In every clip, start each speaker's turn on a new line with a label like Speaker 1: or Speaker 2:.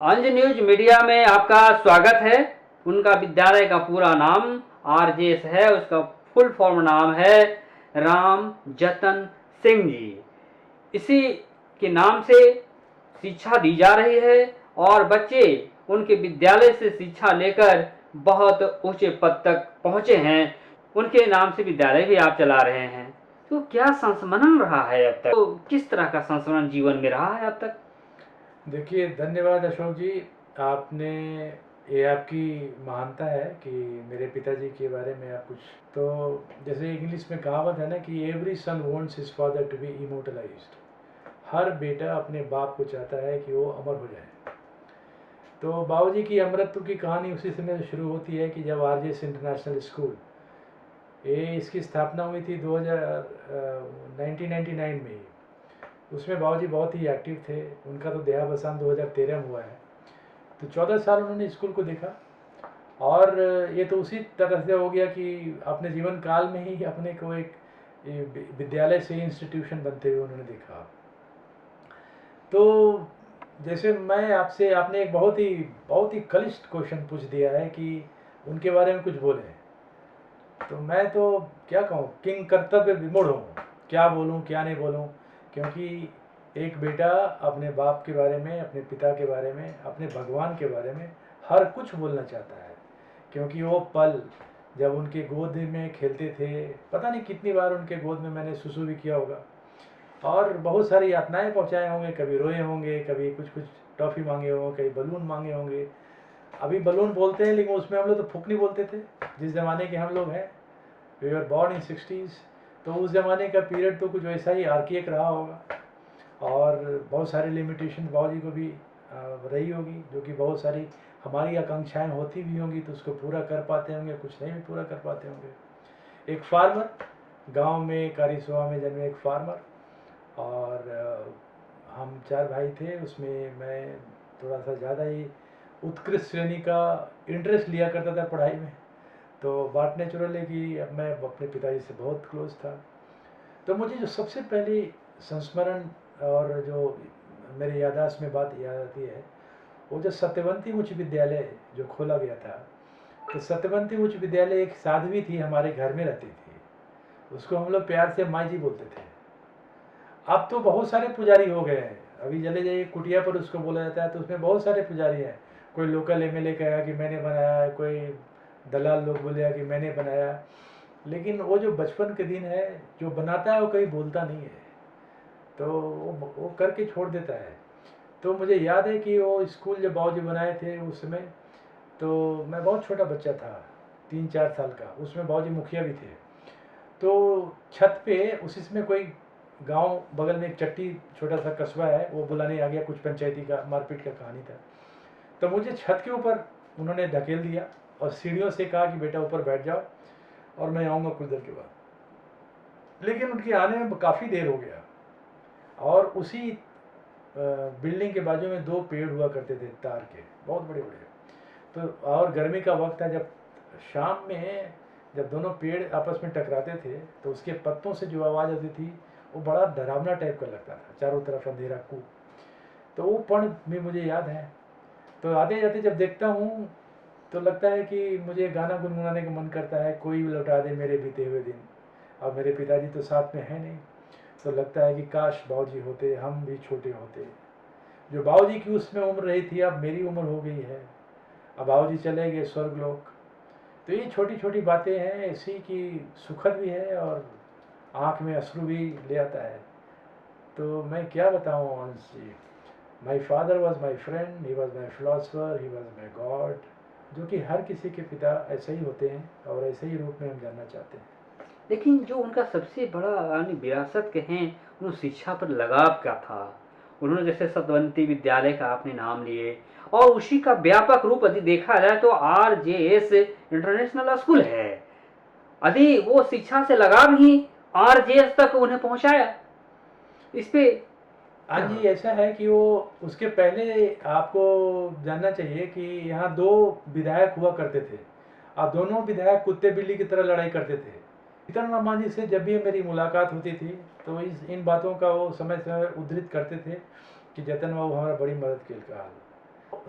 Speaker 1: अंज news media में आपका स्वागत है। उनका विद्यालय का पूरा नाम आरजेएस है। उसका फुल फॉर्म नाम है राम जतन सिंह जी। इसी के नाम से शिक्षा दी जा रही है और बच्चे उनके विद्यालय से शिक्षा लेकर बहुत ऊंचे पद तक पहुंचे हैं। उनके नाम से विद्यालय भी आप चला रहे हैं। तो क्या संस्मरण रहा है अब तक? तो किस तरह का संस्मरण जीवन में रहा है अब तक?
Speaker 2: देखिए, धन्यवाद अशोक जी। आपने ये आपकी महानता है कि मेरे पिताजी के बारे में आप कुछ तो जैसे इंग्लिश में कहावत है ना कि every son wants his father to be immortalised. हर बेटा अपने बाप को चाहता है कि वो अमर हो जाए। तो बाबूजी की अमरत्व की कहानी उसी समय से शुरू होती है कि जब आरजेएस इंटरनेशनल स्कूल इसकी स्थापना हुई थी 1999 में ही। उसमें बाबूजी बहुत ही एक्टिव थे। उनका तो देहावसान 2013 में हुआ है। तो 14 साल उन्होंने स्कूल को देखा और ये तो उसी तरह से हो गया कि अपने जीवन काल में ही अपने को एक विद्यालय से इंस्टीट्यूशन बनते हुए उन्होंने देखा। तो जैसे मैं आपसे आपने एक बहुत ही कलिष्ठ क्वेश्चन पूछ दिया है कि उनके बारे में कुछ बोले। तो मैं तो क्या कहूँ, किंग कर्तव्य विमूढ़ हूँ। क्या बोलूँ क्या नहीं बोलूँ, क्योंकि एक बेटा अपने बाप के बारे में, अपने पिता के बारे में, अपने भगवान के बारे में हर कुछ बोलना चाहता है। क्योंकि वो पल जब उनके गोद में खेलते थे, पता नहीं कितनी बार उनके गोद में मैंने सुसु भी किया होगा और बहुत सारी यातनाएं पहुंचाए होंगे। कभी रोए होंगे, कभी कुछ कुछ टॉफ़ी मांगे होंगे, कभी बलून मांगे होंगे। अभी बलून बोलते हैं लेकिन उसमें हम लोग तो फूकनी बोलते थे जिस ज़माने के हम लोग हैं। We are born in 60s। तो उस ज़माने का पीरियड तो कुछ वैसा ही आर्किक रहा होगा और बहुत सारी लिमिटेशन बाबूजी को भी रही होगी, जो कि बहुत सारी हमारी आकांक्षाएं होती भी होंगी तो उसको पूरा कर पाते होंगे, कुछ नहीं भी पूरा कर पाते होंगे। एक फार्मर, गांव में कारिसोआ में जन्मे एक फार्मर, और हम 4 भाई थे। उसमें मैं थोड़ा सा ज़्यादा ही उत्कृष्ट श्रेणी का इंटरेस्ट लिया करता था पढ़ाई में। तो बात नेचुरल है कि अब मैं अपने पिताजी से बहुत क्लोज था। तो मुझे जो सबसे पहली संस्मरण और जो मेरे याददाश्त में बात याद आती है, वो जो सत्यवंती उच्च विद्यालय जो खोला गया था। तो सत्यवंती उच्च विद्यालय एक साध्वी थी, हमारे घर में रहती थी। उसको हम लोग प्यार से माई जी बोलते थे। अब तो बहुत सारे पुजारी हो गए हैं। अभी चले जाइए कुटिया पर उसको बोला जाता है तो उसमें बहुत सारे पुजारी हैं। कोई लोकल एमएलए कहेगा कि मैंने बनाया है, कोई दलाल लोग बोलेगा कि मैंने बनाया। लेकिन वो जो बचपन के दिन है, जो बनाता है वो कहीं बोलता नहीं है, तो वो करके छोड़ देता है। तो मुझे याद है कि वो स्कूल जब बाबूजी बनाए थे उस समय, तो मैं बहुत छोटा बच्चा था, 3-4 साल का। उसमें बाबूजी मुखिया भी थे। तो छत पे उस इसमें कोई गांव बगल में एक चट्टी छोटा सा कस्बा है, वो बुलाने आ गया। कुछ पंचायती का मारपीट का कहानी था। तो मुझे छत के ऊपर उन्होंने धकेल दिया और सीढ़ियों से कहा कि बेटा ऊपर बैठ जाओ और मैं आऊँगा कुछ देर के बाद। लेकिन उनके आने में काफ़ी देर हो गया। और उसी बिल्डिंग के बाजू में 2 पेड़ हुआ करते थे तार के, बहुत बड़े बड़े। तो और गर्मी का वक्त था, जब शाम में जब दोनों पेड़ आपस में टकराते थे तो उसके पत्तों से जो आवाज़ आती थी वो बड़ा डरावना टाइप का लगता था। चारों तरफ अंधेरा कूप। तो वो पढ़ भी मुझे याद है। तो आते जाते जब देखता हूँ तो लगता है कि मुझे गाना गुनगुनाने का मन करता है, कोई भी लौटा दे मेरे बीते हुए दिन। अब मेरे पिताजी तो साथ में है नहीं, तो लगता है कि काश बाबूजी होते, हम भी छोटे होते। जो बाबूजी की उसमें उम्र रही थी अब मेरी उम्र हो गई है। अब बाबूजी चले गए स्वर्गलोक। तो ये छोटी छोटी बातें हैं ऐसी कि सुखद भी है और आँख में अश्रु भी ले आता है। तो मैं क्या बताऊँ Ansh ji. My father was my friend, he was my philosopher, he was my god. जो कि हर किसी के पिता ऐसे ही होते हैं और ऐसे ही रूप में हम जानना चाहते हैं।
Speaker 1: लेकिन जो उनका सबसे बड़ा यानी विरासत कहें, उन्हें शिक्षा पर लगाव क्या था? उन्होंने जैसे सतवंती विद्यालय का आपने नाम लिए और उसी का व्यापक रूप यदि देखा जाए तो आरजेएस इंटरनेशनल स्कूल है। यदि वो शिक्षा से लगाव ही आरजेएस तक उन्हें पहुंचाया, इस पे
Speaker 2: हाँ
Speaker 1: क्या?
Speaker 2: जी, ऐसा है कि वो उसके पहले आपको जानना चाहिए कि यहाँ 2 विधायक हुआ करते थे और दोनों विधायक कुत्ते बिल्ली की तरह लड़ाई करते थे। जीतन वर्मा जी से जब भी मेरी मुलाकात होती थी तो इन बातों का वो समय समय उद्धृत करते थे कि जतन बाबू हमारा बड़ी मदद के लिए।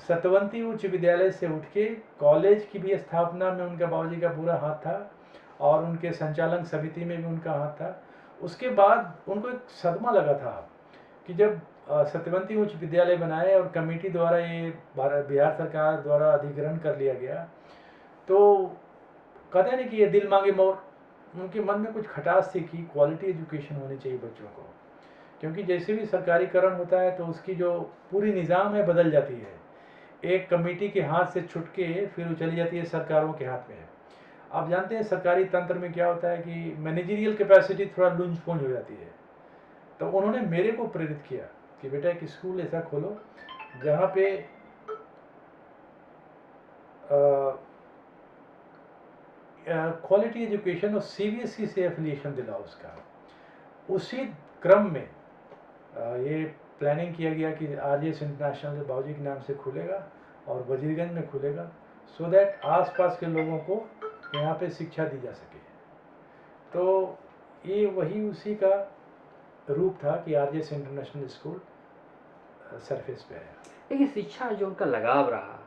Speaker 2: सतवंती उच्च विद्यालय से उठ के कॉलेज की भी स्थापना में उनका बाबूजी का पूरा हाथ था और उनके संचालन समिति में भी उनका हाथ था। उसके बाद उनको एक सदमा लगा था कि जब सत्यवंती उच्च विद्यालय बनाए और कमेटी द्वारा ये बिहार सरकार द्वारा अधिग्रहण कर लिया गया, तो कहते हैं ना कि ये दिल मांगे मोर, उनके मन में कुछ खटास थी कि क्वालिटी एजुकेशन होनी चाहिए बच्चों को, क्योंकि जैसे भी सरकारीकरण होता है तो उसकी जो पूरी निज़ाम है बदल जाती है, एक कमेटी के हाथ से छुट के फिर वो चली जाती है सरकारों के हाथ में। आप जानते हैं सरकारी तंत्र में क्या होता है कि मैनेजरियल कैपेसिटी थोड़ा लूंज पूंज हो जाती है। तो उन्होंने मेरे को प्रेरित किया कि बेटा एक स्कूल ऐसा खोलो जहाँ पे क्वालिटी एजुकेशन और सीबीएसई से एफिलिएशन दिलाओ उसका। उसी क्रम में ये प्लानिंग किया गया कि आरजेएस इंटरनेशनल बाबूजी के नाम से खुलेगा और वजीरगंज में खुलेगा, सो दैट आसपास के लोगों को यहाँ पे शिक्षा दी जा सके। तो ये वही उसी का रूप था कि आरजेएस इंटरनेशनल स्कूल सरफेस पे आया।
Speaker 1: लेकिन शिक्षा जो उनका लगाव रहा,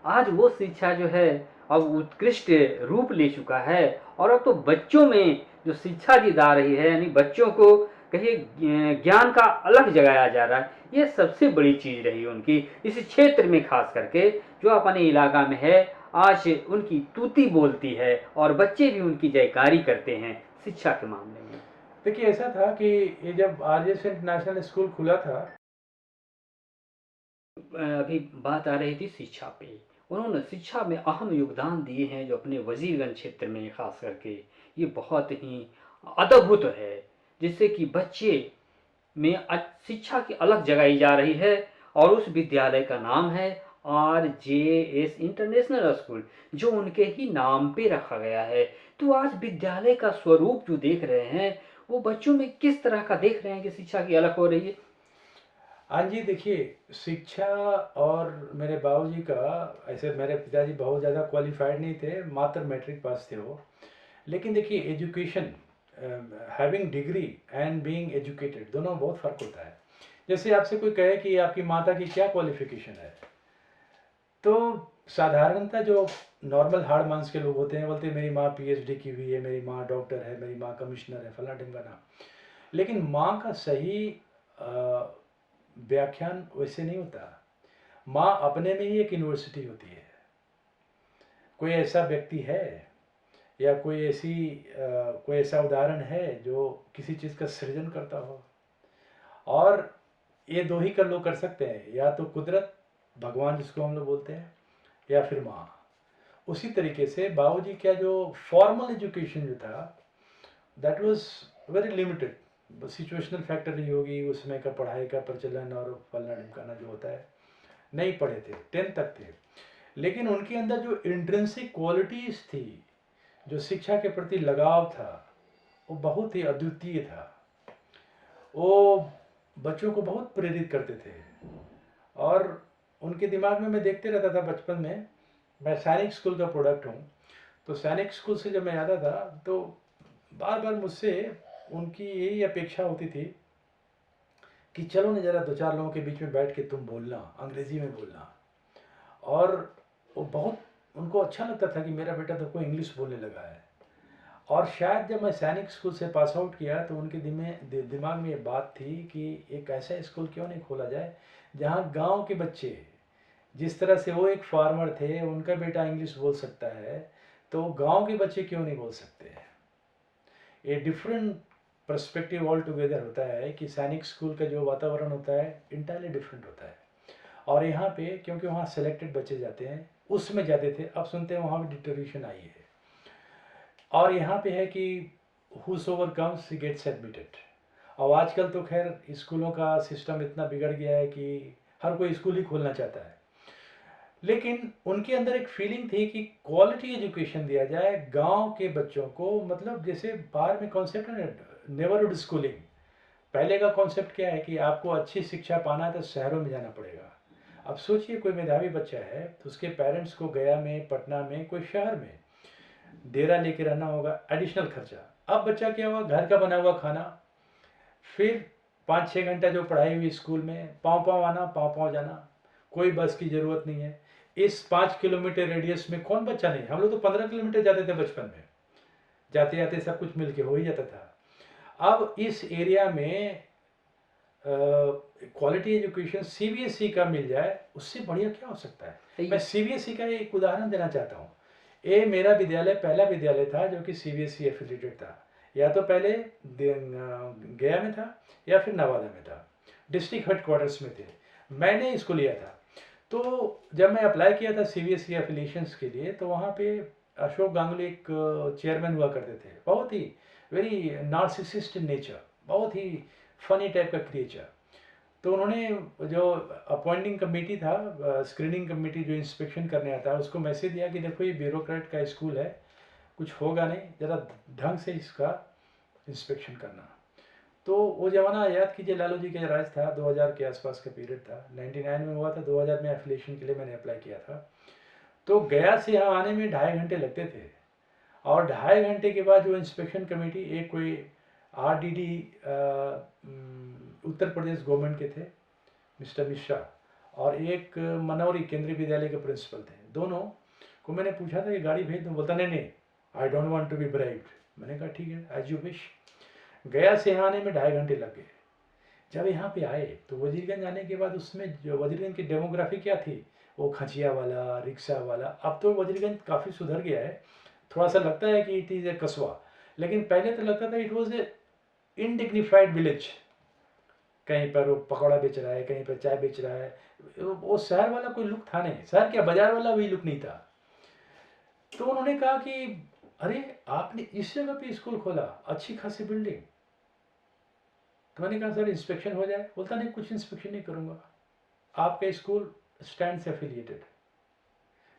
Speaker 1: आज वो शिक्षा जो है अब उत्कृष्ट रूप ले चुका है और अब तो बच्चों में जो शिक्षा दी जा रही है, यानी बच्चों को कहिए ज्ञान का अलग जगाया जा रहा है, ये सबसे बड़ी चीज़ रही उनकी इस क्षेत्र में, खास करके जो अपने इलाका में है। आज उनकी तूती बोलती है और बच्चे भी उनकी जयकारी करते हैं शिक्षा के मामले में।
Speaker 2: देखिए ऐसा था कि ये जब आरजेएस इंटरनेशनल स्कूल खुला था,
Speaker 1: अभी बात आ रही थी शिक्षा पे, उन्होंने शिक्षा में अहम योगदान दिए हैं जो अपने वजीरगंज क्षेत्र में खास करके, ये बहुत ही अद्भुत है, जिससे कि बच्चे में शिक्षा की अलग जगाई जा रही है। और उस विद्यालय का नाम है आरजेएस इंटरनेशनल स्कूल, जो उनके ही नाम पे रखा गया है। तो आज विद्यालय का स्वरूप जो देख रहे हैं, वो बच्चों में किस तरह का देख रहे हैं कि शिक्षा की अलग हो रही है।
Speaker 2: हाँ जी, देखिए शिक्षा और मेरे बाबूजी का, ऐसे मेरे पिताजी बहुत ज़्यादा क्वालिफाइड नहीं थे, मात्र मैट्रिक पास थे वो। लेकिन देखिए education, having degree and being educated, दोनों बहुत फ़र्क होता है। जैसे आपसे कोई कहे कि आपकी माता की क्या क्वालिफिकेशन है, तो साधारणतः जो नॉर्मल हार्ड मांस के लोग होते हैं बोलते हैं मेरी माँ पीएचडी की हुई है, मेरी माँ डॉक्टर है, मेरी माँ कमिश्नर है, फला ढिमकाना। लेकिन माँ का सही व्याख्यान वैसे नहीं होता। माँ अपने में ही एक यूनिवर्सिटी होती है। कोई ऐसा व्यक्ति है या कोई ऐसा उदाहरण है जो किसी चीज़ का सृजन करता हो, और ये दो ही कर लोग कर सकते हैं, या तो कुदरत, भगवान जिसको हम लोग बोलते हैं, या फिर माँ। उसी तरीके से बाबूजी का जो फॉर्मल एजुकेशन जो था that was very limited. Situational factor नहीं होगी, उस समय का पढ़ाई का प्रचलन और फलना ढिमकाना जो होता है, नहीं पढ़े थे, 10th तक थे। लेकिन उनके अंदर जो इंट्रिंसिक क्वालिटीज़ थी, जो शिक्षा के प्रति लगाव था, वो बहुत ही अद्वितीय था। वो बच्चों को बहुत प्रेरित करते थे। और उनके दिमाग में मैं देखते रहता था बचपन में, मैं सैनिक स्कूल का प्रोडक्ट हूँ, तो सैनिक स्कूल से जब मैं आता था तो बार बार मुझसे उनकी यही अपेक्षा होती थी कि चलो ना ज़रा दो चार लोगों के बीच में बैठ के तुम बोलना, अंग्रेज़ी में बोलना। और वो बहुत उनको अच्छा लगता था कि मेरा बेटा तो कोई इंग्लिश बोलने लगा है। और शायद जब मैं सैनिक स्कूल से पास आउट किया तो उनके दिमाग में ये बात थी कि एक ऐसा स्कूल क्यों नहीं खोला जाए जहाँ गांव के बच्चे, जिस तरह से वो एक फार्मर थे, उनका बेटा इंग्लिश बोल सकता है, तो गांव के बच्चे क्यों नहीं बोल सकते। ये डिफरेंट पर्सपेक्टिव ऑल टुगेदर होता है कि सैनिक स्कूल का जो वातावरण होता है इंटायरली डिफरेंट होता है। और यहाँ पे क्योंकि वहाँ सेलेक्टेड बच्चे जाते हैं, उसमें जाते थे, अब सुनते हैं वहाँ पे डिटोरेशन आई है। और यहाँ पे है कि whosoever comes he gets admitted। और आजकल तो खैर स्कूलों का सिस्टम इतना बिगड़ गया है कि हर कोई स्कूल ही खोलना चाहता है। लेकिन उनके अंदर एक फीलिंग थी कि क्वालिटी एजुकेशन दिया जाए गांव के बच्चों को। मतलब जैसे बाहर में कॉन्सेप्ट है नेबरहुड स्कूलिंग, पहले का कॉन्सेप्ट क्या है कि आपको अच्छी शिक्षा पाना है तो शहरों में जाना पड़ेगा। अब सोचिए कोई मेधावी बच्चा है तो उसके पेरेंट्स को गया में, पटना में, कोई शहर में डेरा लेके रहना होगा, एडिशनल खर्चा। अब बच्चा क्या हुआ, घर का बना हुआ खाना, फिर 5-6 घंटा जो पढ़ाई हुई स्कूल में, पाँव पाँव आना पाँव पाँव जाना, कोई बस की ज़रूरत नहीं है। इस 5 किलोमीटर रेडियस में कौन बच्चा नहीं, हम लोग तो 15 किलोमीटर जाते थे बचपन में, जाते जाते सब कुछ मिल के हो ही जाता था। अब इस एरिया में क्वालिटी एजुकेशन सीबीएसई का मिल जाए, उससे बढ़िया क्या हो सकता है।
Speaker 1: सही।
Speaker 2: मैं सीबीएसई का एक उदाहरण देना चाहता हूँ। ये मेरा विद्यालय पहला विद्यालय था जो कि सीबीएसई एफिलिएटेड था। या तो पहले गया में था या फिर नवादा में था, डिस्ट्रिक्ट हेडक्वार्टर्स में थे। मैंने इसको लिया था। तो जब मैं अप्लाई किया था सीबीएसई एफिलिएशंस के लिए, तो वहाँ पे अशोक गांगुली एक चेयरमैन हुआ करते थे, बहुत ही वेरी नार्सिसिस्ट इन नेचर, बहुत ही फनी टाइप का क्रिएचर। तो उन्होंने जो अपॉइंटिंग कमेटी था, स्क्रीनिंग कमेटी जो इंस्पेक्शन करने आता है, उसको मैसेज दिया कि देखो ये ब्यूरोक्रेट का स्कूल है, कुछ होगा नहीं, ज़रा ढंग से इसका इंस्पेक्शन करना। तो वो ज़माना याद कीजिए, लालू जी का राज था, 2000 के आसपास का पीरियड था, 99 में हुआ था, 2000 में एफिलिएशन के लिए मैंने अप्लाई किया था। तो गया से यहाँ आने में 2.5 घंटे लगते थे, और 2.5 घंटे के बाद जो इंस्पेक्शन कमेटी, एक कोई आरडीडी उत्तर प्रदेश गवर्नमेंट के थे मिस्टर मिश्रा, और एक मनौरी केंद्रीय विद्यालय के प्रिंसिपल थे, दोनों को मैंने पूछा था कि गाड़ी भेज दूँ, बोलता नहीं नहीं, I don't want to be bribed. मैंने कहा ठीक है, एज यू विश। गया से यहाँ आने में 2.5 घंटे लग गए। जब यहाँ पे आए तो वजीरगंज आने के बाद उसमें जो वजीरगंज की डेमोग्राफी क्या थी, वो खचिया वाला, रिक्शा वाला। अब तो वजीरगंज काफ़ी सुधर गया है, थोड़ा सा लगता है कि इट इज़ ए कस्बा, लेकिन पहले तो लगता था इट वॉज ए इनडिग्निफाइड विलेज। कहीं पर वो पकौड़ा बेच रहा है, कहीं पर चाय बेच रहा है, वो शहर वाला कोई लुक था नहीं, शहर क्या बाजार वाला भी लुक नहीं था। तो उन्होंने कहा कि अरे आपने इस जगह पे स्कूल खोला, अच्छी खासी बिल्डिंग। तो मैंने कहा सर इंस्पेक्शन हो जाए। बोलता नहीं, कुछ इंस्पेक्शन नहीं करूँगा, आपका स्कूल स्टैंड से एफिलिएटेड।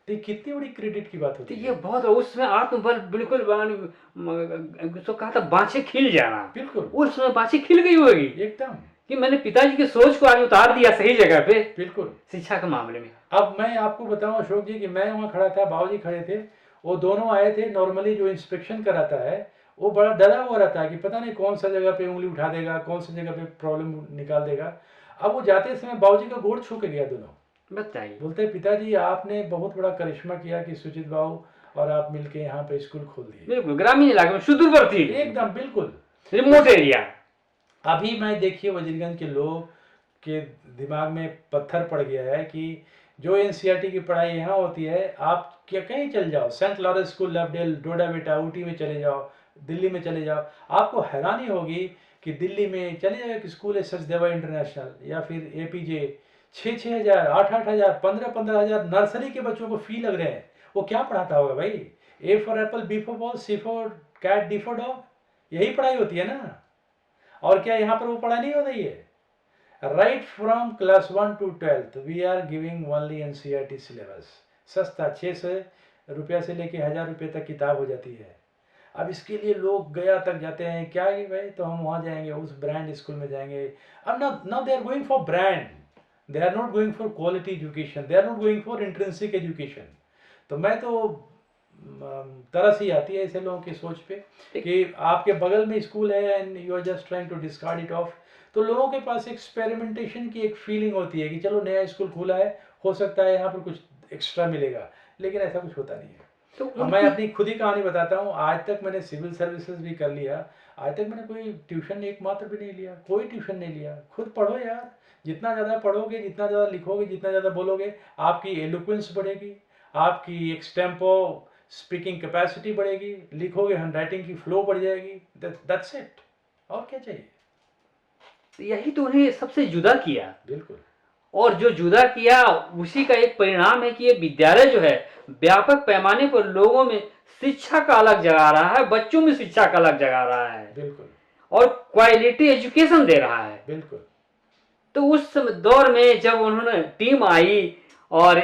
Speaker 2: तो ये कितनी बड़ी क्रेडिट की बात
Speaker 1: तो
Speaker 2: होती
Speaker 1: ये
Speaker 2: है।
Speaker 1: बहुत, उसमें आत्मबल बिल्कुल उसको कहा था बाँछें खिल जाना,
Speaker 2: बिल्कुल
Speaker 1: उस समय बाँछें खिल गई होगी
Speaker 2: एकदम,
Speaker 1: कि मैंने पिताजी की सोच को आज उतार दिया सही जगह पे
Speaker 2: बिल्कुल।
Speaker 1: शिक्षा के मामले में।
Speaker 2: अब मैं आपको बताऊं अशोक जी कि मैं वहाँ खड़ा था, बाबूजी खड़े थे, वो दोनों आए थे। नॉर्मली जो इंस्पेक्शन कराता है वो बड़ा डरा हुआ रहता है कि पता नहीं कौन सा जगह पे उंगली उठा देगा, कौन सी जगह पे प्रॉब्लम निकाल देगा। अब वो जाते समय बाबूजी का गोड़ छू के गया दोनों।
Speaker 1: बताइए।
Speaker 2: बोलते पिताजी आपने बहुत बड़ा करिश्मा किया कि सुचित बाबू और आप मिलके यहाँ पे स्कूल खोल दिए।
Speaker 1: बिल्कुल ग्रामीण इलाके में, सुदूरवर्ती,
Speaker 2: एकदम बिल्कुल
Speaker 1: रिमोट एरिया।
Speaker 2: अभी मैं देखिए वजीरगंज के लोग के दिमाग में पत्थर पड़ गया है कि जो एनसीईआरटी की पढ़ाई यहाँ होती है, आप क्या कहीं चल जाओ, सेंट लॉरेंस स्कूल, लवडेल, डोडा बेटा, ऊटी में चले जाओ, दिल्ली में चले जाओ, आपको हैरानी होगी कि दिल्ली में चले जाओ एक स्कूल है सचदेवा इंटरनेशनल, या फिर एपीजे, 6,000, 8,000, 15,000 नर्सरी के बच्चों को फी लग रहे हैं। वो क्या पढ़ाता होगा भाई? A for apple, B for ball, C for cat, D for dog, यही पढ़ाई होती है ना। और क्या यहाँ पर वो पढ़ाई नहीं हो रही है? Right from class 1 to 12th we are giving only NCERT syllabus. सस्ता 600 रुपया से लेके 1,000 रुपये तक किताब हो जाती है। अब इसके लिए लोग गया तक जाते हैं, क्या है भाई, तो हम वहाँ जाएंगे, उस ब्रांड स्कूल में जाएंगे। अब now they are going for brand, they are not going for quality education, they are not going for intrinsic education. तो मैं तो तरस ही आती है ऐसे लोगों की सोच पे कि आपके बगल में स्कूल है and you are just trying to discard it off. तो लोगों के पास एक्सपेरिमेंटेशन की एक फीलिंग होती है कि चलो नया स्कूल खुला है, हो सकता है यहाँ पर कुछ एक्स्ट्रा मिलेगा, लेकिन ऐसा कुछ होता नहीं है।
Speaker 1: तो
Speaker 2: अब मैं अपनी खुद ही कहानी बताता हूँ। आज तक मैंने सिविल सर्विसेज भी कर लिया, आज तक मैंने कोई ट्यूशन एक मात्र भी नहीं लिया, कोई ट्यूशन नहीं लिया। खुद पढ़ो यार, जितना ज़्यादा पढ़ोगे, जितना ज़्यादा लिखोगे, जितना ज़्यादा बोलोगे, आपकी एलोक्वेंस बढ़ेगी, आपकी एक्सटेम्पो स्पीकिंग कैपेसिटी बढ़ेगी, लिखोगे हैंडराइटिंग की फ्लो बढ़ जाएगी, दैट्स इट। और क्या चाहिए?
Speaker 1: यही तो उन्हें सबसे जुदा किया।
Speaker 2: बिल्कुल।
Speaker 1: और जो जुदा किया उसी का एक परिणाम है कि ये विद्यालय जो है व्यापक पैमाने पर लोगों में शिक्षा का अलग जगा रहा है, बच्चों में शिक्षा का अलग जगा रहा है,
Speaker 2: बिल्कुल,
Speaker 1: और क्वालिटी एजुकेशन दे रहा है।
Speaker 2: बिल्कुल।
Speaker 1: तो उस दौर में जब उन्होंने टीम आई और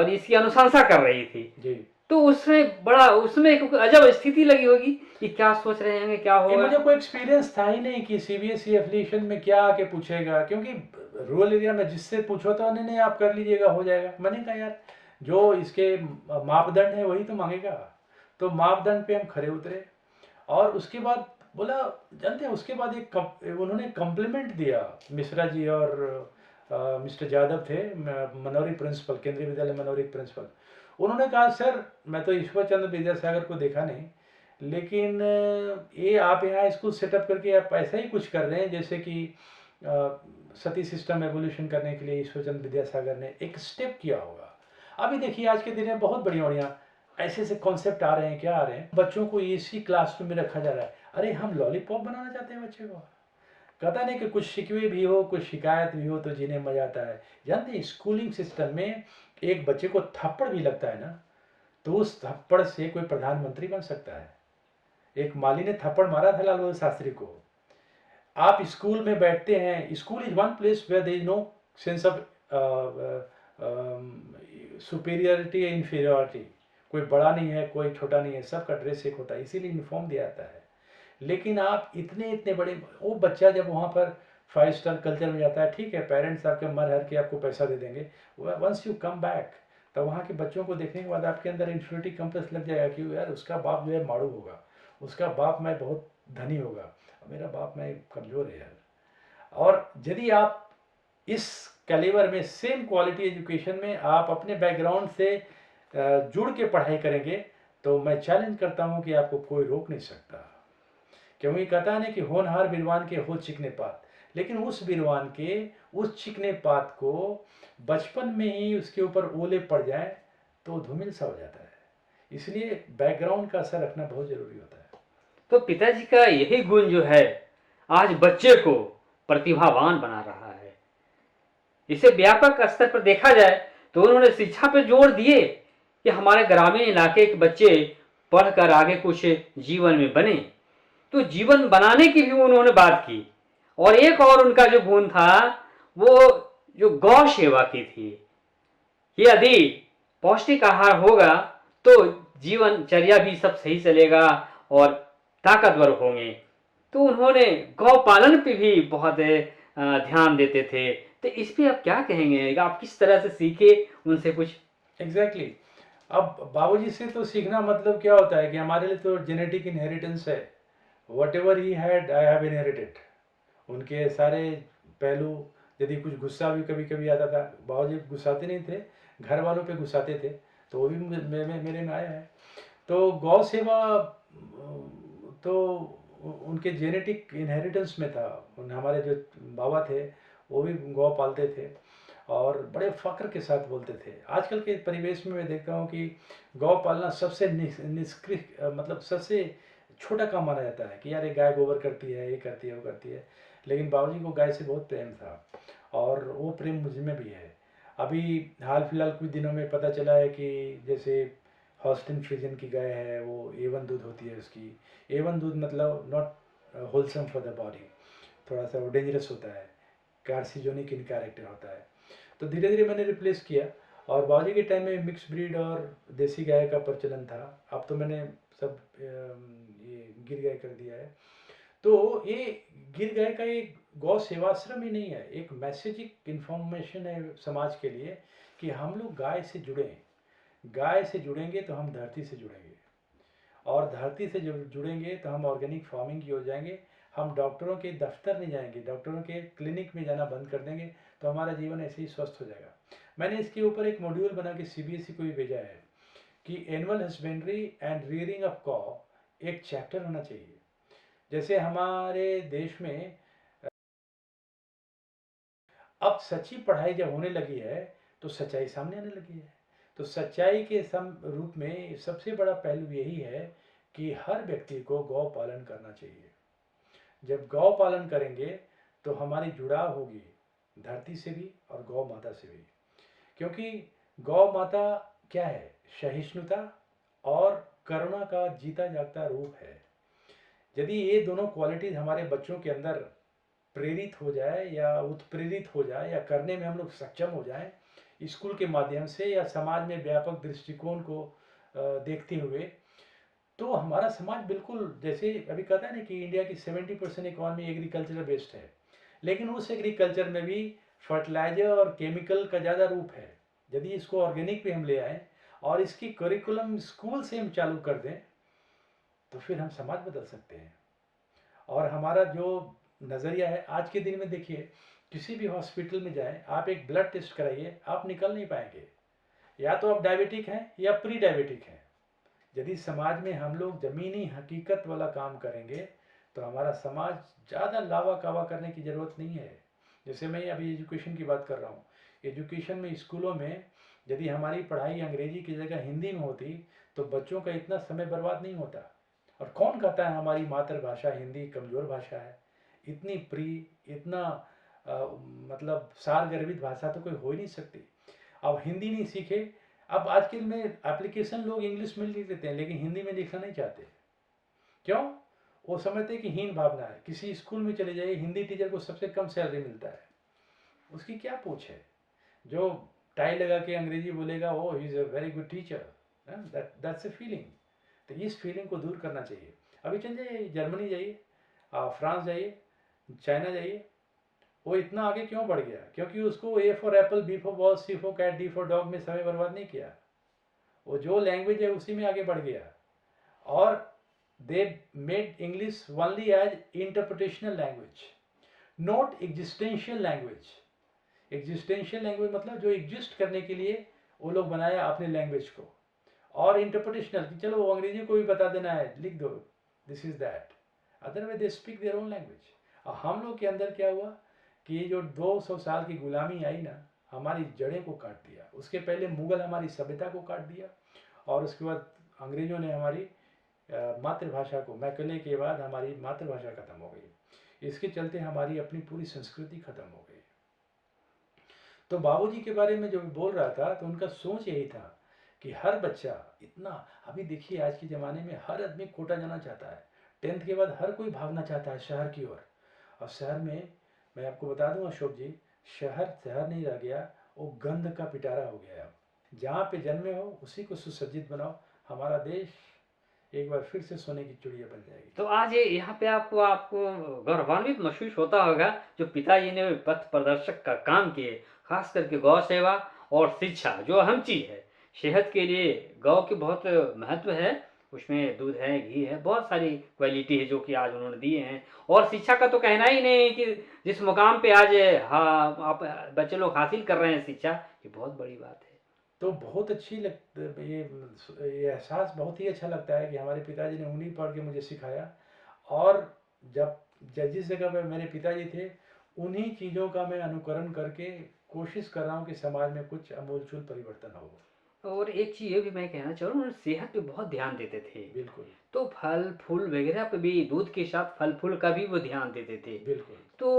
Speaker 1: इसकी अनुशंसा कर रही थी,
Speaker 2: जी,
Speaker 1: तो उसमें एक अजब स्थिति लगी होगी कि क्या सोच रहे होंगे, क्या
Speaker 2: ये
Speaker 1: होगा।
Speaker 2: मुझे कोई एक्सपीरियंस था ही नहीं कि सीबीएसई एफिलिएशन में क्या आके पूछेगा, क्योंकि रूरल एरिया में जिससे पूछो तो नहीं आप कर लीजिएगा, हो जाएगा। मैंने कहा यार जो इसके मापदंड है वही तो मांगेगा। तो मापदंड पे हम खरे उतरे, और उसके बाद बोला, जानते हैं उसके बाद उन्होंने कॉम्प्लीमेंट दिया मिश्रा जी और मिस्टर यादव थे, मनोरी प्रिंसिपल, केंद्रीय विद्यालय मनोरी प्रिंसिपल। उन्होंने कहा सर मैं तो ईश्वर चंद्र विद्यासागर को देखा नहीं, लेकिन ये आप यहाँ स्कूल सेटअप करके आप ऐसा ही कुछ कर रहे हैं जैसे कि सती सिस्टम एवोल्यूशन करने के लिए ईश्वर चंद्र विद्यासागर ने एक स्टेप किया होगा। अभी देखिए आज के दिन में बहुत बढ़िया बढ़िया ऐसे ऐसे कॉन्सेप्ट आ रहे हैं, क्या आ रहे हैं, बच्चों को इसी क्लासरूम में रखा जा रहा है। अरे हम लॉलीपॉप बनाना चाहते हैं बच्चे को, कहता नहीं कि कुछ शिकवे भी हो, कुछ शिकायत भी हो तो जिन्हें मजा आता है। जानते हैं स्कूलिंग सिस्टम में एक बच्चे को थप्पड़ भी लगता है ना, तो उस थप्पड़ से कोई प्रधानमंत्री बन सकता है। एक माली ने थप्पड़ मारा था लाल बहादुर शास्त्री को। आप स्कूल में बैठते हैं, school is one place where there is no sense of superiority या इंफीरियरिटी। कोई बड़ा नहीं है, कोई छोटा नहीं है, सबका ड्रेस एक होता है, इसीलिए यूनिफॉर्म दिया जाता है। लेकिन आप इतने इतने बड़े, वो बच्चा जब वहाँ पर 5 स्टार कल्चर में जाता है, ठीक है पेरेंट्स आपके मर हर के आपको पैसा दे देंगे, वंस यू कम बैक तो वहाँ के बच्चों को देखने के बाद आपके अंदर इंफीरियरिटी कम्प्लेक्स लग जाएगा कि यार उसका बाप जो है माड़ू होगा, उसका बाप मैं बहुत धनी होगा, मेरा बाप मैं कमज़ोर है यार। और यदि आप इस कैलिबर में सेम क्वालिटी एजुकेशन में आप अपने बैकग्राउंड से जुड़ के पढ़ाई करेंगे तो मैं चैलेंज करता हूँ कि आपको कोई रोक नहीं सकता। क्योंकि कहता है ना कि होनहार विद्वान के हो चिकने पात, लेकिन उस विद्वान के उस चिकने पात को बचपन में ही उसके ऊपर ओले पड़ जाए तो धूमिल सा हो जाता है। इसलिए बैकग्राउंड का असर रखना बहुत जरूरी होता है।
Speaker 1: तो पिताजी का यही गुण जो है आज बच्चे को प्रतिभावान बना रहा है। इसे व्यापक स्तर पर देखा जाए तो उन्होंने शिक्षा पर जोर दिए कि हमारे ग्रामीण इलाके के बच्चे पढ़कर आगे कुछ जीवन में बने, तो जीवन बनाने की भी उन्होंने बात की। और एक और उनका जो गुण था वो जो गौ सेवा की थी कि यदि पौष्टिक आहार होगा तो जीवनचर्या भी सब सही चलेगा और ताकतवर होंगे। तो उन्होंने गौ पालन पे भी बहुत ध्यान देते थे। तो इस पे आप क्या कहेंगे, आप किस तरह से सीखे उनसे कुछ?
Speaker 2: एग्जैक्टली अब बाबूजी से तो सीखना मतलब क्या होता है कि हमारे लिए तो जेनेटिक इनहेरिटेंस है। What ever he had I have inherited. उनके सारे पहलू, यदि कुछ गुस्सा भी कभी कभी आता था, बाबूजी गुस्साते नहीं थे, घर वालों पे गुस्साते थे, तो वो भी मेरे में आया है। तो गौ सेवा तो उनके जेनेटिक इनहेरिटेंस में था। हमारे जो बाबा थे वो भी गौ पालते थे और बड़े फ़ख्र के साथ बोलते थे। आजकल के परिवेश में मैं देखता हूँ कि गौ पालना सबसे निष्कृत मतलब सबसे छोटा काम माना जाता है कि यार ये गाय गोबर करती है, ये करती है, वो करती है। लेकिन बाबूजी को गाय से बहुत प्रेम था और वो प्रेम मुझ में भी है। अभी हाल फिलहाल कुछ दिनों में पता चला है कि जैसे हॉस्टन फ्रीजन की गाय है, वो A1 दूध होती है उसकी। A1 दूध मतलब not wholesome for the body, थोड़ा सा वो डेंजरस होता है, कार्सिजोनिक इन कैरेक्टर होता है। तो धीरे धीरे मैंने रिप्लेस किया और बाबूजी के टाइम में मिक्स ब्रीड और देसी गाय का प्रचलन था। अब तो मैंने सब ये गिर गाय कर दिया है। तो ये गिर गाय का एक गौ सेवाश्रम ही नहीं है, एक मैसेजिक इन्फॉर्मेशन है समाज के लिए कि हम लोग गाय से जुड़ें। गाय से जुड़ेंगे तो हम धरती से जुड़ेंगे और धरती से जुड़ेंगे तो हम ऑर्गेनिक फार्मिंग की हो जाएंगे। हम डॉक्टरों के दफ्तर नहीं जाएंगे, डॉक्टरों के क्लिनिक में जाना बंद कर देंगे, तो हमारा जीवन ऐसे ही स्वस्थ हो जाएगा। मैंने इसके ऊपर एक मॉड्यूल बना के CBSE को भी भेजा है कि animal husbandry and rearing of कॉ एक चैप्टर होना चाहिए। जैसे हमारे देश में अब सच्ची पढ़ाई जब होने लगी है तो सच्चाई सामने आने लगी है। तो सच्चाई के रूप में सबसे बड़ा पहलू यही है कि हर व्यक्ति को गौ पालन करना चाहिए। जब गौ पालन करेंगे तो हमारी जुड़ाव होगी धरती से भी और गौ माता से भी। क्योंकि गौ माता क्या है, सहिष्णुता और करुणा का जीता जागता रूप है। यदि ये दोनों क्वालिटीज हमारे बच्चों के अंदर प्रेरित हो जाए या उत्प्रेरित हो जाए या करने में हम लोग सक्षम हो जाए स्कूल के माध्यम से या समाज में व्यापक दृष्टिकोण को देखते हुए, तो हमारा समाज बिल्कुल, जैसे अभी कहता है ना कि इंडिया की 70% इकॉनमी एग्रीकल्चर बेस्ड है, लेकिन उस एग्रीकल्चर में भी फर्टिलाइजर और केमिकल का ज़्यादा रूप है। यदि इसको ऑर्गेनिक पे हम ले आए और इसकी करिकुलम स्कूल से हम चालू कर दें तो फिर हम समाज बदल सकते हैं। और हमारा जो नज़रिया है। आज के दिन में देखिए, किसी भी हॉस्पिटल में जाएं, आप एक ब्लड टेस्ट कराइए, आप निकल नहीं पाएंगे, या तो आप डायबिटिक हैं या प्री डायबिटिक हैं। यदि समाज में हम लोग ज़मीनी हकीकत वाला काम करेंगे तो हमारा समाज ज़्यादा लावा कावा करने की ज़रूरत नहीं है। जैसे मैं अभी एजुकेशन की बात कर रहा हूँ, एजुकेशन में स्कूलों में यदि हमारी पढ़ाई अंग्रेजी की जगह हिंदी में होती तो बच्चों का इतना समय बर्बाद नहीं होता। और कौन कहता है हमारी मातृभाषा हिंदी कमज़ोर भाषा है? इतनी प्रिय, इतना मतलब सार गर्भित भाषा तो कोई हो ही नहीं सकती। अब हिंदी नहीं सीखे, अब आजकल में एप्लीकेशन लोग इंग्लिश में लिख देते हैं लेकिन हिंदी में लिखना नहीं चाहते। क्यों? वो समझते हैं कि हीन भावना है। किसी स्कूल में चले जाइए, हिंदी टीचर को सबसे कम सैलरी मिलता है, उसकी क्या पूछ है? जो टाई लगा के अंग्रेजी बोलेगा वो he is a very good teacher, that's a feeling. तो इस फीलिंग को दूर करना चाहिए। अभी चल जाइए, जर्मनी जाइए, फ्रांस जाइए, चाइना जाइए, वो इतना आगे क्यों बढ़ गया? क्योंकि उसको A for apple, B for ball, C for cat, D for dog में समय बर्बाद नहीं किया। वो जो लैंग्वेज है उसी में आगे बढ़ गया। और they made English only as interpretational language, not existential language. Existential language मतलब जो एग्जिस्ट करने के लिए वो लोग बनाया अपने लैंग्वेज को। और इंटरप्रिटेशनल कि चलो वो अंग्रेजी को भी बता देना है, लिख दो this is that, otherwise they speak their own language. और हम लोग के अंदर क्या हुआ कि ये जो 200 साल की गुलामी आई ना, हमारी जड़ें को काट दिया। उसके पहले मुगल हमारी सभ्यता को काट दिया, और उसके बाद अंग्रेजों ने हमारी मातृभाषा को, मैकले के बाद हमारी मातृभाषा खत्म हो गई। इसके चलते हमारी अपनी पूरी संस्कृति खत्म हो गई। तो बाबूजी के बारे में जो बोल रहा था तो उनका सोच यही था कि हर बच्चा इतना, अभी देखिए आज के ज़माने में हर आदमी कोटा जाना चाहता है, 10th के बाद हर कोई भागना चाहता है शहर की ओर। और शहर में मैं आपको बता दूं अशोक जी, शहर शहर नहीं रह गया, वो गंध का पिटारा हो गया। अब जहाँ पे जन्मे हो उसी को सुसज्जित बनाओ, हमारा देश एक बार फिर से सोने की चिड़िया बन जाएगी।
Speaker 1: तो आज ये यहाँ पे आपको आपको गौरवान्वित महसूस होता होगा जो पिताजी ने पथ प्रदर्शक का काम किए, खास करके गौ सेवा और शिक्षा जो अहम चीज़ है। सेहत के लिए गौ की बहुत महत्व है, उसमें दूध है, घी है, बहुत सारी क्वालिटी है जो कि आज उन्होंने दिए हैं। और शिक्षा का तो कहना ही नहीं कि जिस मुकाम पे आज हाँ आप बच्चे लोग हासिल कर रहे हैं शिक्षा, ये बहुत बड़ी बात है।
Speaker 2: तो बहुत अच्छी लग ये एहसास बहुत ही अच्छा लगता है कि हमारे पिताजी ने उन्हीं पढ़ के मुझे सिखाया। और जब जिस जगह पे मेरे पिताजी थे उन्हीं चीज़ों का मैं अनुकरण करके कोशिश कर रहा हूँ कि समाज में कुछ अमूलचूल परिवर्तन हो।
Speaker 1: और एक चीज़ ये भी मैं कहना चाह रहा हूँ, उन्होंने सेहत पे बहुत ध्यान देते थे।
Speaker 2: बिल्कुल
Speaker 1: तो फल फूल वगैरह पे भी, दूध के साथ फल फूल का भी वो ध्यान देते थे।
Speaker 2: बिल्कुल।
Speaker 1: तो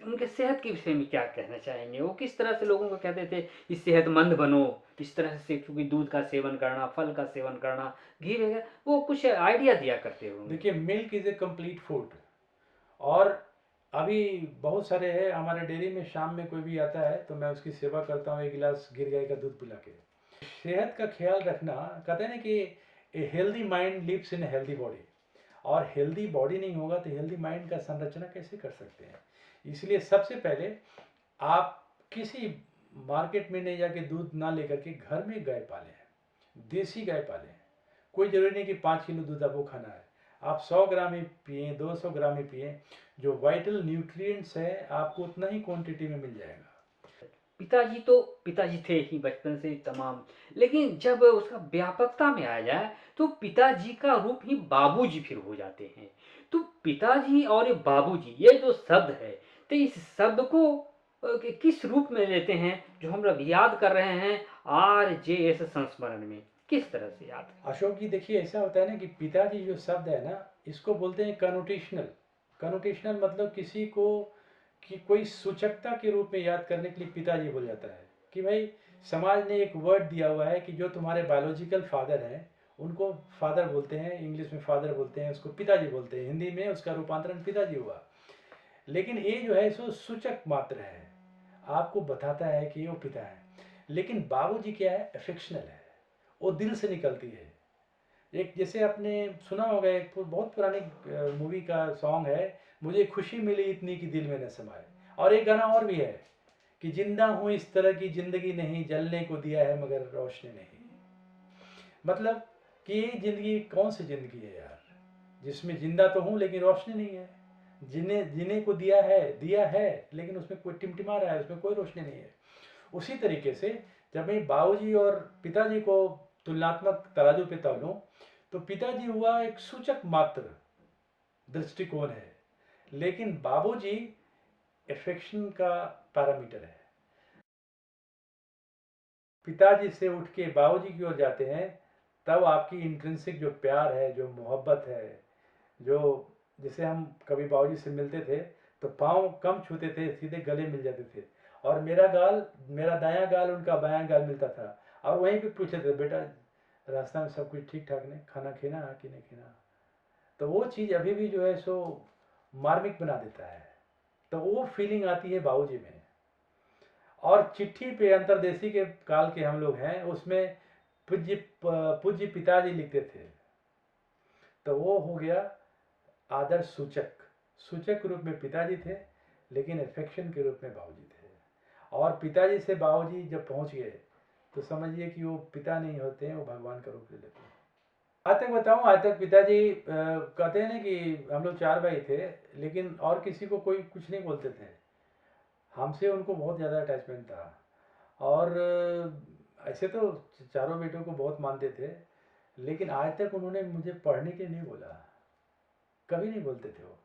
Speaker 1: उनके सेहत के विषय में क्या कहना चाहेंगे? वो किस तरह से लोगों को कहते थे कि सेहतमंद बनो, इस तरह से क्योंकि दूध का सेवन करना, फल का सेवन करना, घी वगैरह, वो कुछ आइडिया दिया करते होंगे।
Speaker 2: देखिए, milk is a complete food. और अभी बहुत सारे हैं हमारे डेयरी में, शाम में कोई भी आता है तो मैं उसकी सेवा करता हूँ, एक गिलास गिर गाय का दूध पिला के। सेहत का ख्याल रखना, कहते हैं ना कि a healthy mind lives in healthy body, और हेल्दी बॉडी नहीं होगा तो हेल्दी माइंड का संरचना कैसे कर सकते हैं? इसलिए सबसे पहले आप किसी मार्केट में नहीं जाके दूध ना लेकर के घर में गाय पालें, देसी गाय पालें। कोई ज़रूरी नहीं कि 5 किलो दूध आपको खाना है, आप 100 ग्राम ही पिए, 200 ग्राम ही पिए, जो वाइटल न्यूट्रिएंट्स है आपको उतना ही क्वांटिटी में मिल जाएगा।
Speaker 1: पिताजी तो पिताजी थे ही बचपन से तमाम, लेकिन जब उसका व्यापकता में आ जाए तो पिताजी का रूप ही बाबूजी फिर हो जाते हैं। तो पिताजी और ये बाबूजी, ये जो शब्द है, तो इस शब्द को किस रूप में लेते हैं जो हम लोग याद कर रहे हैं RJS संस्मरण में, किस तरह से याद?
Speaker 2: अशोक जी देखिए, ऐसा होता है ना कि पिताजी जो शब्द है ना, इसको बोलते हैं कनोटेशनल। कनोटेशनल मतलब किसी को कि कोई सूचकता के रूप में याद करने के लिए पिताजी बोल जाता है। कि भाई समाज ने एक वर्ड दिया हुआ है कि जो तुम्हारे बायोलॉजिकल फादर हैं उनको फादर बोलते हैं, इंग्लिश में फादर बोलते हैं, उसको पिताजी बोलते हैं, हिंदी में उसका रूपांतरण पिताजी हुआ। लेकिन ये जो है सो सूचक मात्र है, आपको बताता है कि वो पिता है। लेकिन बाबूजी क्या है? अफेक्शनल है, वो दिल से निकलती है। एक जैसे आपने सुना होगा, एक बहुत पुरानी मूवी का सॉन्ग है, मुझे खुशी मिली इतनी कि दिल में न समाए। और एक गाना और भी है कि जिंदा हूँ इस तरह की जिंदगी नहीं, जलने को दिया है मगर रोशनी नहीं। मतलब कि ये जिंदगी कौन सी जिंदगी है यार, जिसमें जिंदा तो हूँ लेकिन रोशनी नहीं है। जिन्हें जिन्हें को दिया है लेकिन उसमें कोई टिमटिमा रहा है, उसमें कोई रोशनी नहीं है। उसी तरीके से जब मैं बाबूजी और पिताजी को तुलनात्मक तराजू पे तौलूं तो पिताजी हुआ एक सूचक मात्र दृष्टिकोण है, लेकिन बाबूजी एफेक्शन का पैरामीटर है। पिताजी से उठ के बाबूजी की ओर जाते हैं तब आपकी इंट्रिंसिक जो प्यार है, जो मोहब्बत है, जो जैसे हम कभी बाबूजी से मिलते थे तो पाँव कम छूते थे, सीधे गले मिल जाते थे, और मेरा दायां गाल उनका बायां गाल मिलता था, और वहीं पे पूछ लेते थे, बेटा रास्ता में सब कुछ ठीक ठाक नहीं, खाना खाना कि नहीं खाना। तो वो चीज़ अभी भी जो है सो मार्मिक बना देता है। तो वो फीलिंग आती है बाबूजी में। और चिट्ठी पे अंतर्देशी के काल के हम लोग हैं, उसमें पूज्य पिताजी लिखते थे, तो वो हो गया आदर्श सूचक रूप में पिताजी थे, लेकिन एफेक्शन के रूप में बाबूजी थे। और पिताजी से बाबूजी जब पहुंच गए तो समझिए कि वो पिता नहीं होते हैं, वो भगवान का रूप ले लेते हैं। आज तक बताऊं, आज तक पिताजी कहते हैं ना कि हम लोग 4 भाई थे, लेकिन और किसी को कोई कुछ नहीं बोलते थे, हमसे उनको बहुत ज़्यादा अटैचमेंट था। और ऐसे तो चारों बेटों को बहुत मानते थे, लेकिन आज तक उन्होंने मुझे पढ़ने के लिए नहीं बोला, कभी नहीं बोलते थे वो।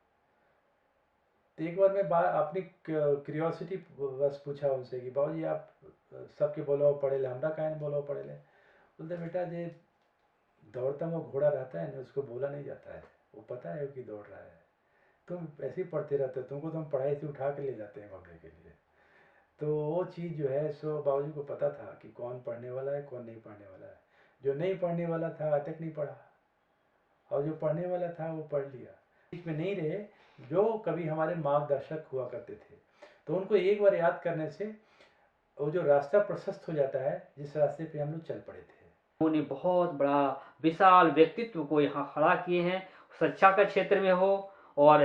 Speaker 2: तो एक बार मैं अपनी क्यूरियोसिटी बस पूछा उनसे कि बाबूजी आप सबके बोलो पढ़े ले, हमरा काहे नहीं बोलो पढ़े ले। बोलते बेटा जे दौड़ता हुआ घोड़ा रहता है ना, उसको बोला नहीं जाता है, वो पता है कि दौड़ रहा है, तुम ऐसे ही पढ़ते रहते हो, तुमको तो हम पढ़ाई से उठा के ले जाते हैं पढ़ने के लिए। तो वो चीज़ जो है सो बाबूजी को पता था कि कौन पढ़ने वाला है, कौन नहीं पढ़ने वाला है। जो नहीं पढ़ने वाला था आज तक नहीं पढ़ा, और जो पढ़ने वाला था वो पढ़ लिया। बीच में नहीं रहे जो कभी हमारे मार्गदर्शक हुआ करते थे, तो उनको एक बार याद करने से वो जो रास्ता प्रशस्त हो जाता है, जिस रास्ते पे हम लोग चल पड़े थे।
Speaker 1: उन्होंने बहुत बड़ा विशाल व्यक्तित्व को यहाँ खड़ा किए हैं, शिक्षा का क्षेत्र में हो, और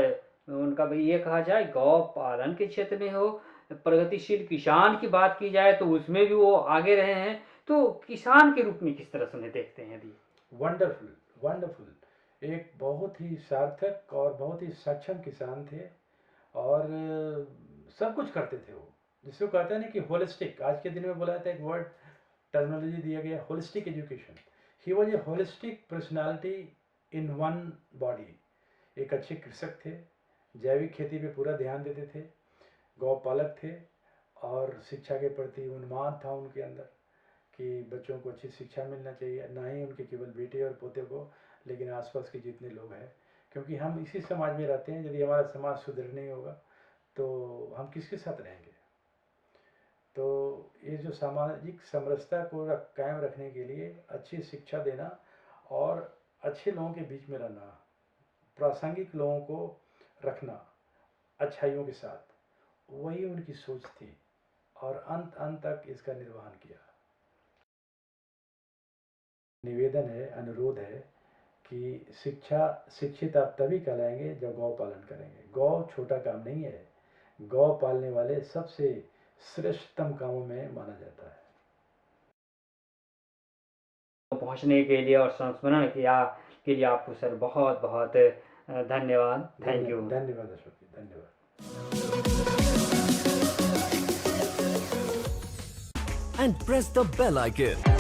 Speaker 1: उनका भी ये कहा जाए गौ पालन के क्षेत्र में हो, प्रगतिशील किसान की बात की जाए तो उसमें भी वो आगे रहे हैं। तो किसान के रूप में किस तरह से उन्हें देखते हैं यदि?
Speaker 2: वंडरफुल वंडरफुल, एक बहुत ही सार्थक और बहुत ही सक्षम किसान थे, और सब कुछ करते थे वो, जिसको कहते हैं ना कि होलिस्टिक, आज के दिन में बोला जाता है, एक वर्ड टर्मिनोलॉजी दिया गया, holistic education. He was a holistic personality in one body. एक अच्छे कृषक थे, जैविक खेती पे पूरा ध्यान देते थे, गौपालक थे, और शिक्षा के प्रति उन्माद था उनके अंदर कि बच्चों को अच्छी शिक्षा मिलना चाहिए, ना ही उनके केवल बेटे और पोते को, लेकिन आसपास के जितने लोग हैं, क्योंकि हम इसी समाज में रहते हैं। यदि हमारा समाज सुदृढ़ नहीं होगा तो हम किसके साथ रहेंगे। तो ये जो सामाजिक समरसता को कायम रखने के लिए अच्छी शिक्षा देना और अच्छे लोगों के बीच में रहना, प्रासंगिक लोगों को रखना अच्छाइयों के साथ, वही उनकी सोच थी, और अंत तक इसका निर्वहन किया। निवेदन है, अनुरोध है कि शिक्षित आप तभी कहलाएंगे जब गौ पालन करेंगे। गौ छोटा काम नहीं है, गौ पालने वाले सबसे श्रेष्ठतम कामों में माना जाता है।
Speaker 1: पहुंचने के लिए और संस्मरण किया के लिए आपको सर बहुत बहुत धन्यवाद। Thank you.
Speaker 2: धन्यवाद अशोक जी, धन्यवाद।
Speaker 3: And press the bell icon